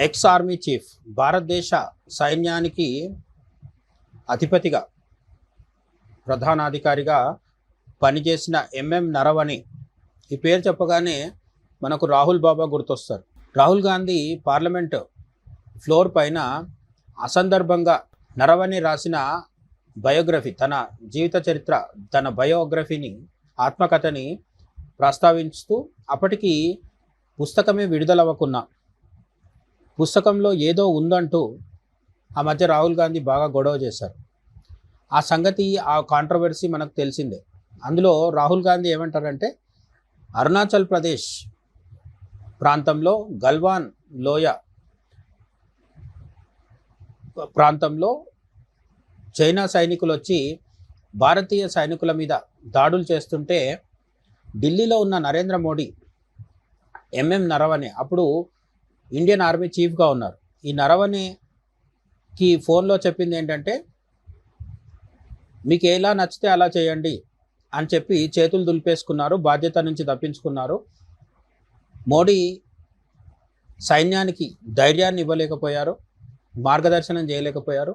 Ex army chief, భారతదేశ సైన్యానికి అధిపతిగా, ప్రధానాధికారిగా పనిచేసిన ఎంఎం నరవణే. ఈ పేరు చెప్పగానే మనకు రాహుల్ బాబా గుర్తొస్తారు. రాహుల్ గాంధీ పార్లమెంట్ ఫ్లోర్ పైన అసందర్భంగా నరవణే రాసిన బయోగ్రఫీ, తన జీవిత చరిత్ర, తన బయోగ్రఫీని, ఆత్మకథని ప్రస్తావిస్తూ అప్పటికి పుస్తకమే విడుదలవ్వకున్నా పుస్తకంలో ఏదో ఉందంటూ ఆ మధ్య రాహుల్ గాంధీ బాగా గొడవ చేశారు. ఆ సంగతి, ఆ కాంట్రవర్సీ మనకు తెలిసిందే. అందులో రాహుల్ గాంధీ ఏమంటారంటే, అరుణాచల్ ప్రదేశ్ ప్రాంతంలో గల్వాన్ లోయ ప్రాంతంలో చైనా సైనికులు వచ్చి భారతీయ సైనికుల మీద దాడులు చేస్తుంటే ఢిల్లీలో ఉన్న నరేంద్ర మోడీ, ఎంఎం నరవణే అప్పుడు ఇండియన్ ఆర్మీ చీఫ్గా ఉన్నారు. ఈ నరవణేకి ఫోన్లో చెప్పింది ఏంటంటే, మీకు ఎలా నచ్చితే అలా చేయండి అని చెప్పి చేతులు దులిపేసుకున్నారు, బాధ్యత నుంచి తప్పించుకున్నారు. మోడీ సైన్యానికి ధైర్యాన్ని ఇవ్వలేకపోయారు, మార్గదర్శనం చేయలేకపోయారు.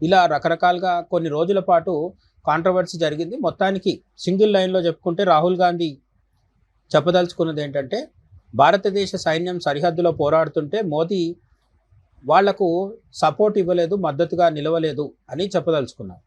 ఇలా రకరకాలుగా కొన్ని రోజుల పాటు కాంట్రవర్సీ జరిగింది. మొత్తానికి సింగిల్ లైన్లో చెప్పుకుంటే రాహుల్ గాంధీ చెప్పదలుచుకున్నది ఏంటంటే, భారతదేశ సైన్యం సరిహద్దులో పోరాడుతుంటే మోదీ వాళ్లకు సపోర్ట్ ఇవ్వలేదు, మద్దతుగా నిలవలేదు అని చెప్పదలుచుకున్నారు.